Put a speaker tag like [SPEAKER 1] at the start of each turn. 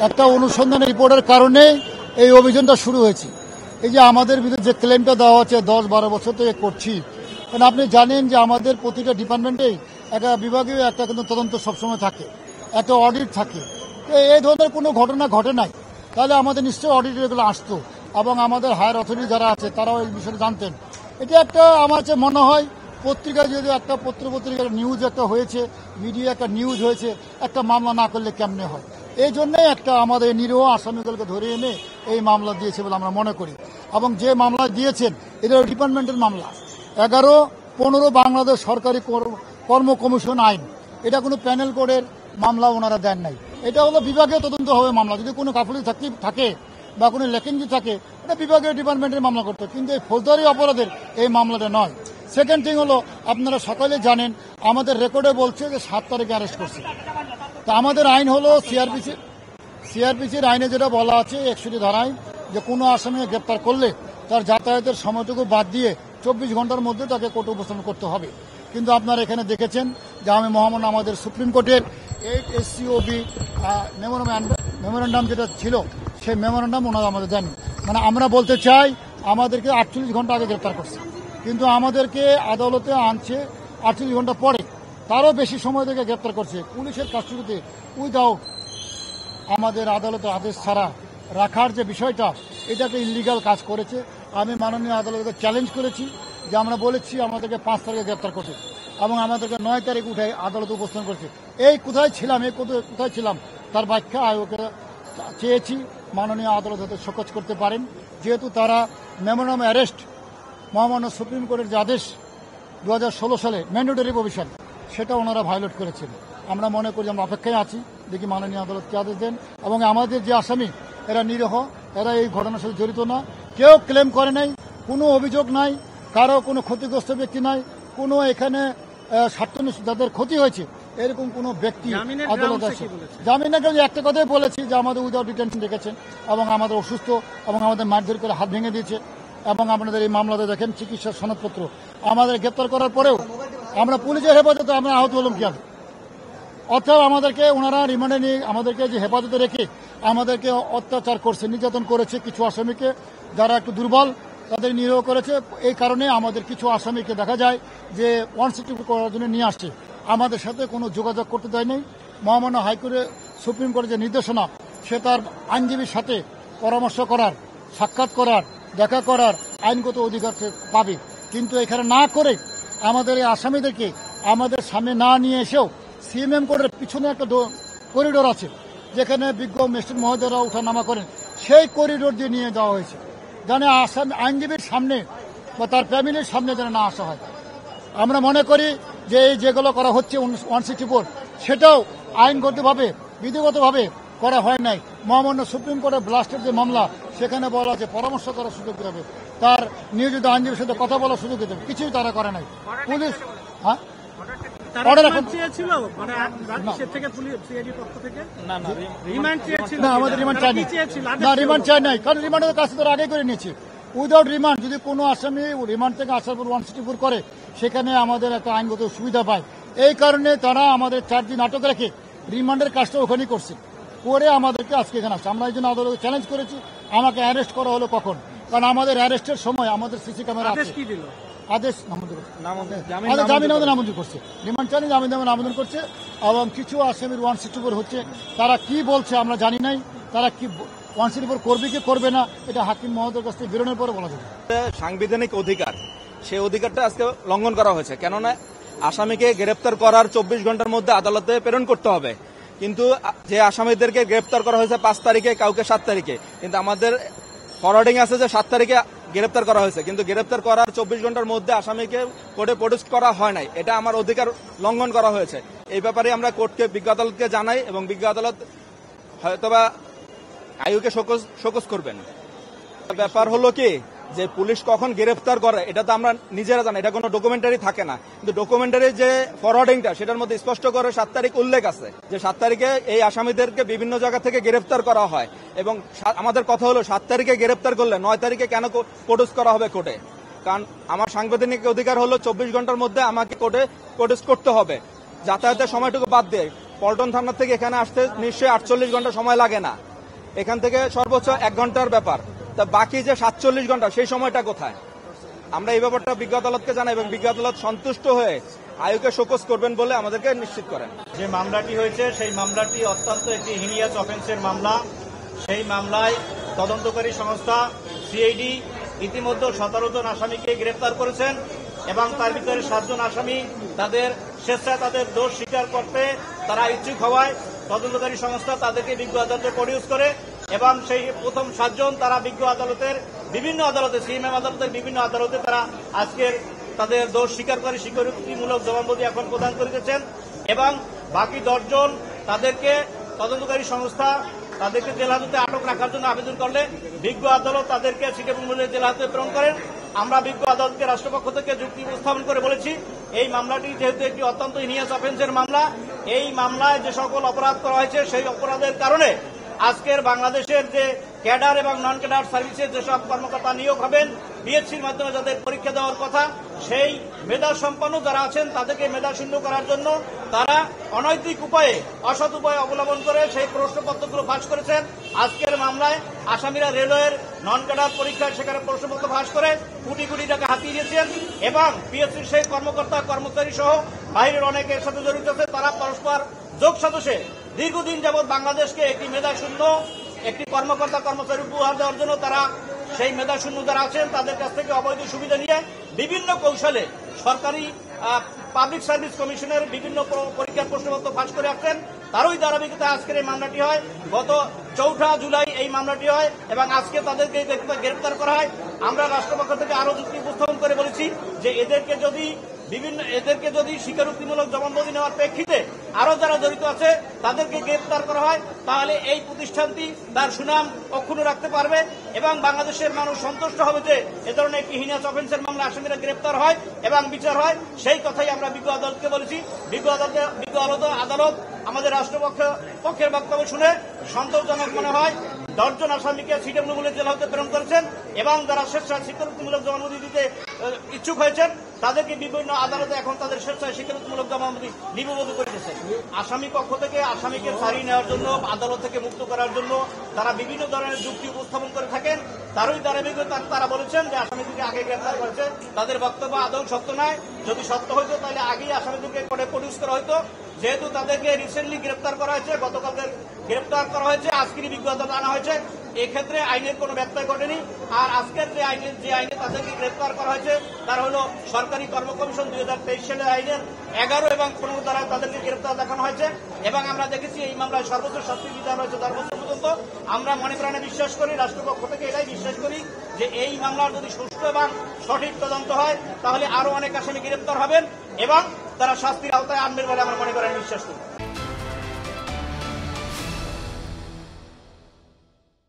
[SPEAKER 1] একটা অনুসন্ধানী রিপোর্টের কারণে এই অভিযানটা শুরু হয়েছে। এই যে আমাদের বিরুদ্ধে যে ক্লেমটা দেওয়া হচ্ছে 10-12 বছর থেকে করছি, কারণ আপনি জানেন যে আমাদের প্রতিটা ডিপার্টমেন্টেই একটা বিভাগীয় একটা কিন্তু তদন্ত সবসময় থাকে, একটা অডিট থাকে। তো এই ধরনের কোনো ঘটনা ঘটে নাই, তাহলে আমাদের নিশ্চয়ই অডিট এগুলো আসতো এবং আমাদের হায়ার অথরিটি যারা আছে তারাও এই বিষয়ে জানতেন। এটা একটা আমার কাছে মনে হয় পত্রিকায় যদি একটা পত্রিকার নিউজ একটা হয়েছে, মিডিয়া একটা নিউজ হয়েছে, একটা মামলা না করলে কেমনে হয়। এই জন্যই একটা আমাদের নিরীহ আসামিগুলোকে ধরে এনে এই মামলা দিয়েছে বলে আমরা মনে করি। এবং যে মামলা দিয়েছেন এটা ডিপার্টমেন্টের মামলা, 11-15 বাংলাদেশ সরকারি কর্ম কমিশন আইন, এটা কোনো প্যানেল কোডের মামলা ওনারা দেন নাই। এটা হলো বিভাগীয় তদন্ত হবে মামলা, যদি কোনো গাফিলতি থাকে বা কোনো লেকেঙ্গি থাকে এটা বিভাগীয় ডিপার্টমেন্টের মামলা করতে, কিন্তু এই ফৌজদারি অপরাধের এই মামলাটা নয়। সেকেন্ড থিং হলো, আপনারা সকলে জানেন আমাদের রেকর্ডে বলছে যে 7 তারিখে অ্যারেস্ট করছে। তা আমাদের আইন হলো সিআরপিসির আইনে যেটা বলা আছে 61 ধারায় যে কোনো আসামিকে গ্রেপ্তার করলে তার যাতায়াতের সময়টুকু বাদ দিয়ে 24 ঘন্টার মধ্যে তাকে কোর্টে উপস্থাপন করতে হবে। কিন্তু আপনারা এখানে দেখেছেন যে আমি মহামান্য আমাদের সুপ্রিম কোর্টের 8 SCOB মেমোরেন্ডাম যেটা ছিল সেই মেমোরেন্ডাম ওনারা আমাদের দেন। মানে আমরা বলতে চাই আমাদেরকে 48 ঘন্টা আগে গ্রেপ্তার করছে, কিন্তু আমাদেরকে আদালতে আনছে 48 ঘন্টা পরে, তারও বেশি সময় থেকে গ্রেপ্তার করছে পুলিশের কাস্টডিতে উইদাউট আমাদের আদালতের আদেশ ছাড়া রাখার যে বিষয়টা, এটা একটা ইলিগাল কাজ করেছে। আমি মাননীয় আদালতকে চ্যালেঞ্জ করেছি যে আমরা বলেছি আমাদেরকে 5 তারিখে গ্রেপ্তার করছে এবং আমাদেরকে 9 তারিখ উঠে আদালতে উপস্থাপন করছে। এই কোথায় ছিলাম তার ব্যাখ্যা আয়োগকে চেয়েছি মাননীয় আদালত হতে শোকজ করতে পারেন, যেহেতু তারা মেমোরান্ডাম অ্যারেস্ট মহামান্য সুপ্রিম কোর্টের যে আদেশ 2016 সালে ম্যান্ডেটরি প্রভিশন, সেটা ওনারা ভায়োলেট করেছেন। আমরা মনে করি আমরা অপেক্ষায় আছি, দেখি মাননীয় আদালত কি আদেশ দেন। এবং আমাদের যে আসামি এরা নিরীহ, এরা এই ঘটনার সাথে জড়িত না, কেউ ক্লেম করে নাই, কোনো অভিযোগ নাই, কারো কোনো ক্ষতিগ্রস্ত ব্যক্তি নাই, কোনো এখানে যাদের ক্ষতি হয়েছে এরকম কোনো ব্যক্তি আদালত আছে। জামিনের জন্য একটা কথাই বলেছি যে আমাদের উইদাউট ডিটেনশন রেখেছেন এবং আমাদের অসুস্থ এবং আমাদের মারধর করে হাত ভেঙে দিয়েছে এবং আপনাদের এই মামলাতে দেখেন চিকিৎসার সনদপত্র আমাদের গ্রেপ্তার করার পরেও আমরা পুলিশের হেফাজতে আমরা আহত হলাম কি হবে। অর্থাৎ আমাদেরকে ওনারা রিমান্ডে নিয়ে আমাদেরকে যে হেফাজতে রেখে আমাদেরকে অত্যাচার করছে, নির্যাতন করেছে। কিছু আসামিকে যারা একটু দুর্বল তাদের নিরীহ করেছে। এই কারণে আমাদের কিছু আসামিকে দেখা যায় যে 160 করার জন্য নিয়ে আসছে, আমাদের সাথে কোনো যোগাযোগ করতে দেয় নাই। মহামান্য হাইকোর্টে সুপ্রিম কোর্টের যে নির্দেশনা, সে তার আইনজীবীর সাথে পরামর্শ করার, সাক্ষাৎ করার, দেখা করার আইনগত অধিকার সে পাবে। কিন্তু এখানে না করে আমাদের এই আসামিদেরকে আমাদের সামনে না নিয়ে এসেও সিএমএম কোর্টের পিছনে একটা করিডোর আছে যেখানে বিজ্ঞ ম্যাজিস্ট্রেট মহোদয়রা ওঠানামা করেন, সেই করিডোর দিয়ে নিয়ে যাওয়া হয়েছে, যেন আসামি আইনজীবীর সামনে বা তার ফ্যামিলির সামনে যেন না আসা হয়। আমরা মনে করি যে এই যেগুলো করা হচ্ছে 164 সেটাও আইনগতভাবে বিধিগতভাবে করা হয় নাই। মহামান্য সুপ্রিম কোর্টের ব্লাস্টের যে মামলা, সেখানে বলা আছে পরামর্শ করার সুযোগ দেবে, তার নিয়োজিত আইনজীবীর সাথে কথা বলার সুযোগ দেবে, কিছুই তারা করে নাই। পুলিশ আমাদের রিমান্ড চাই নাই, কারণ রিমান্ডের কাছে তারা আগে করে নিয়েছে। উইদাউট রিমান্ড যদি কোনো আসামি রিমান্ড থেকে আসার পর 164 করে, সেখানে আমাদের একটা আইনগত সুবিধা পায়। এই কারণে তারা আমাদের 4 দিন আটক রেখে রিমান্ডের কাজটা ওখানেই করছে, করে আমাদেরকে আজকে এখানে আসছে। আমরা এই জন্য আদালতকে চ্যালেঞ্জ করেছি আমাকে অ্যারেস্ট করা হলো কখন, কারণ আমাদের অ্যারেস্টের সময় আমাদের সিসি ক্যামেরা আছে। আদেশ জামিন নামঞ্জুর করছে, রিমান্ড চ্যালেঞ্জ আবেদন করছে এবং কিছু আসামির 164 হচ্ছে। তারা কি বলছে আমরা জানি নাই, তারা কি 164 করবে কি করবে না, এটা হাকিম মহোদয়ের কাছ থেকে বেরোনোর পরে বলা যাবে।
[SPEAKER 2] সাংবিধানিক অধিকার, সেই অধিকারটা আজকে লঙ্ঘন করা হয়েছে। কেননা আসামিকে গ্রেপ্তার করার 24 ঘন্টার মধ্যে আদালতে প্রেরণ করতে হবে, কিন্তু যে আসামিদেরকে গ্রেপ্তার করা হয়েছে 5 তারিখে, কাউকে 7 তারিখে, কিন্তু আমাদের ফরওয়ার্ডিং আছে যে 7 তারিখে গ্রেপ্তার করা হয়েছে, কিন্তু গ্রেপ্তার করার 24 ঘন্টার মধ্যে আসামিকে কোর্টে প্রডিউস করা হয় নাই। এটা আমার অধিকার লঙ্ঘন করা হয়েছে। এই ব্যাপারে আমরা কোর্টকে, বিজ্ঞ আদালতকে জানাই এবং বিজ্ঞ আদালত হয়তোবা আইওকে শোকজ করবেন। ব্যাপার হলো কি যে পুলিশ কখন গ্রেফতার করে এটা তো আমরা নিজেরা জানি, এটা কোনো ডকুমেন্টারি থাকে না, কিন্তু ডকুমেন্টারি যে ফরওয়ার্ডিংটা সেটার মধ্যে স্পষ্ট করে 7 তারিখ উল্লেখ আছে যে 7 তারিখে এই আসামিদেরকে বিভিন্ন জায়গা থেকে গ্রেফতার করা হয়। এবং আমাদের কথা হলো 7 তারিখে গ্রেফতার করলে 9 তারিখে কেন প্রডিউস করা হবে কোর্টে? কারণ আমার সাংবিধানিক অধিকার হলো 24 ঘন্টার মধ্যে আমাকে কোর্টে প্রডিউস করতে হবে। যাতায়াতের সময়টুকু বাদ দিয়ে পল্টন থানা থেকে এখানে আসতে নিশ্চয়ই 48 ঘন্টা সময় লাগে না। এখান থেকে সর্বোচ্চ 1 ঘন্টার ব্যাপার। তা বাকি যে 47 ঘন্টা সেই সময়টা কোথায়? আমরা এই ব্যাপারটা বিজ্ঞ আদালতকে জানাই এবং বিজ্ঞ আদালত সন্তুষ্ট হয়ে আয়োগকে শোকজ করবেন বলে আমাদেরকে নিশ্চিত করেন।
[SPEAKER 3] যে মামলাটি হয়েছে সেই মামলাটি অত্যন্ত একটি হিনিয়াস অফেন্সের মামলা। সেই মামলায় তদন্তকারী সংস্থা সিআইডি ইতিমধ্যে 17 জন আসামিকে গ্রেপ্তার করেছেন এবং তার ভিতরে 7 জন আসামি তাদের স্বেচ্ছায় তাদের দোষ স্বীকার করতে তারা ইচ্ছুক হওয়ায় তদন্তকারী সংস্থা তাদেরকে বিজ্ঞ আদালতে প্রডিউস করে এবং সেই প্রথম 7 জন তারা বিজ্ঞ আদালতের বিভিন্ন আদালতে সিএমএম আদালতের বিভিন্ন আদালতে তারা আজকের তাদের দোষ স্বীকার করে স্বীকারোক্তিমূলক জবানবন্দি এখন প্রদান করিতেছেন এবং বাকি 10 জন তাদেরকে তদন্তকারী সংস্থা তাদেরকে জেল হাজতে আটক রাখার জন্য আবেদন করলে বিজ্ঞ আদালত তাদেরকে সিটাবুল জেল হাজতে প্রেরণ করেন। আমরা বিজ্ঞ আদালতকে রাষ্ট্রপক্ষ থেকে যুক্তি উপস্থাপন করে বলেছি এই মামলাটি যেহেতু একটি অত্যন্ত হিনিয়াস অফেন্সের মামলা, এই মামলায় যে সকল অপরাধ করা হয়েছে সেই অপরাধের কারণে আজকের বাংলাদেশের যে ক্যাডার এবং নন ক্যাডার সার্ভিসের যেসব কর্মকর্তা নিয়োগ হবেন বিএসসির মাধ্যমে যাদের পরীক্ষা দেওয়ার কথা সেই মেধা সম্পন্ন যারা আছেন তাদেরকে মেধা শূন্য করার জন্য তারা অনৈতিক উপায়ে অসৎ উপায়ে অবলম্বন করে সেই প্রশ্নপত্রগুলো ফাঁস করেছেন। আজকের মামলায় আসামিরা রেলওয়ের নন ক্যাডার পরীক্ষায় সেখানে প্রশ্নপত্র ফাঁস করে কোটি কোটি টাকা হাতিয়ে দিয়েছেন এবং পিএসসির সেই কর্মকর্তা কর্মচারী সহ বাইরের অনেকের সাথে জড়িত আছে। তারা পরস্পর যোগ সাজশে দীর্ঘদিন যাবৎ বাংলাদেশকে একটি মেধা শূন্য একটি কর্মকর্তা কর্মচারী উপহার দেওয়ার জন্য তারা সেই মেধা শূন্য যারা আছেন তাদের কাছ থেকে অবৈধ সুবিধা নিয়ে বিভিন্ন কৌশলে সরকারি পাবলিক সার্ভিস কমিশনের বিভিন্ন পরীক্ষার প্রশ্নপত্র ফাঁস করে আসছেন। তারই ধারাবাহিকতায় আজকের এই মামলাটি হয়। গত 4 জুলাই এই মামলাটি হয় এবং আজকে তাদেরকে গ্রেপ্তার করা হয়। আমরা রাষ্ট্রপক্ষ থেকে আরো যুক্তি উপস্থাপন করে বলেছি যে এদেরকে যদি স্বীকারোক্তিমূলক জবানবন্দি নেওয়ার প্রেক্ষিতে আরো যারা জড়িত আছে তাদেরকে গ্রেপ্তার করা হয় তাহলে এই প্রতিষ্ঠানটি তার সুনাম অক্ষুণ্ণ রাখতে পারবে এবং বাংলাদেশের মানুষ সন্তুষ্ট হবে যে এ ধরনের একটি হিনিয়াস অফেন্সের মামলা আসামিরা গ্রেপ্তার হয় এবং বিচার হয়। সেই কথাই আমরা বিজ্ঞ আদালতকে বলেছি। বিজ্ঞ আদালত আমাদের রাষ্ট্রপক্ষের বক্তব্য শুনে সন্তোষজনক মনে হয় 10 জন আসামিকে সিটাবুল জেল হাজতে প্রেরণ করেছেন এবং যারা স্বেচ্ছায় স্বীকারোক্তিমূলক জবানবন্দি দিতে ইচ্ছুক হয়েছেন তাদেরকে বিভিন্ন আদালতে এখন তাদের স্বেচ্ছায় স্বীকারোক্তিমূলক জবানবন্দি লিপিবদ্ধ করেছে। আসামি পক্ষ থেকে আসামিকে ছাড়িয়ে নেওয়ার জন্য আদালত থেকে মুক্ত করার জন্য তারা বিভিন্ন ধরনের যুক্তি উপস্থাপন করে থাকেন। তারই ধারাবাহিকতা তারা বলেছেন যে আসামিদেরকে আগে গ্রেপ্তার করেছে তাদের বক্তব্য আদৌ সত্য নয়। যদি সত্য হইতো তাহলে আগেই আসামিদেরকে কোর্টে প্রডিউস করা হইতো। যেহেতু তাদেরকে রিসেন্টলি গ্রেপ্তার করা হয়েছে, গতকালকে গ্রেপ্তার করা হয়েছে, আজকেরই বিজ্ঞ আদালতে আনা হয়েছে, এক্ষেত্রে আইনের কোনো ব্যত্যয় ঘটেনি। আর আজকের যে আইনে তাদেরকে গ্রেপ্তার করা হয়েছে তার হলো সরকারি কর্ম কমিশন 2023 সালের আইনের 11 এবং 15 দ্বারা তাদেরকে গ্রেপ্তার দেখানো হয়েছে এবং আমরা দেখেছি এই মামলায় সর্বোচ্চ শাস্তির বিধান হয়েছে 10 বছর পর্যন্ত। আমরা মনে প্রাণে বিশ্বাস করি, রাষ্ট্রপক্ষ থেকে এটাই বিশ্বাস করি যে এই মামলার যদি সুষ্ঠু এবং সঠিক তদন্ত হয় তাহলে আরো অনেক আসামি গ্রেপ্তার হবেন এবং তারা শাস্তির আওতায় আনবেন বলে আমরা মনে করেন বিশ্বাস করি।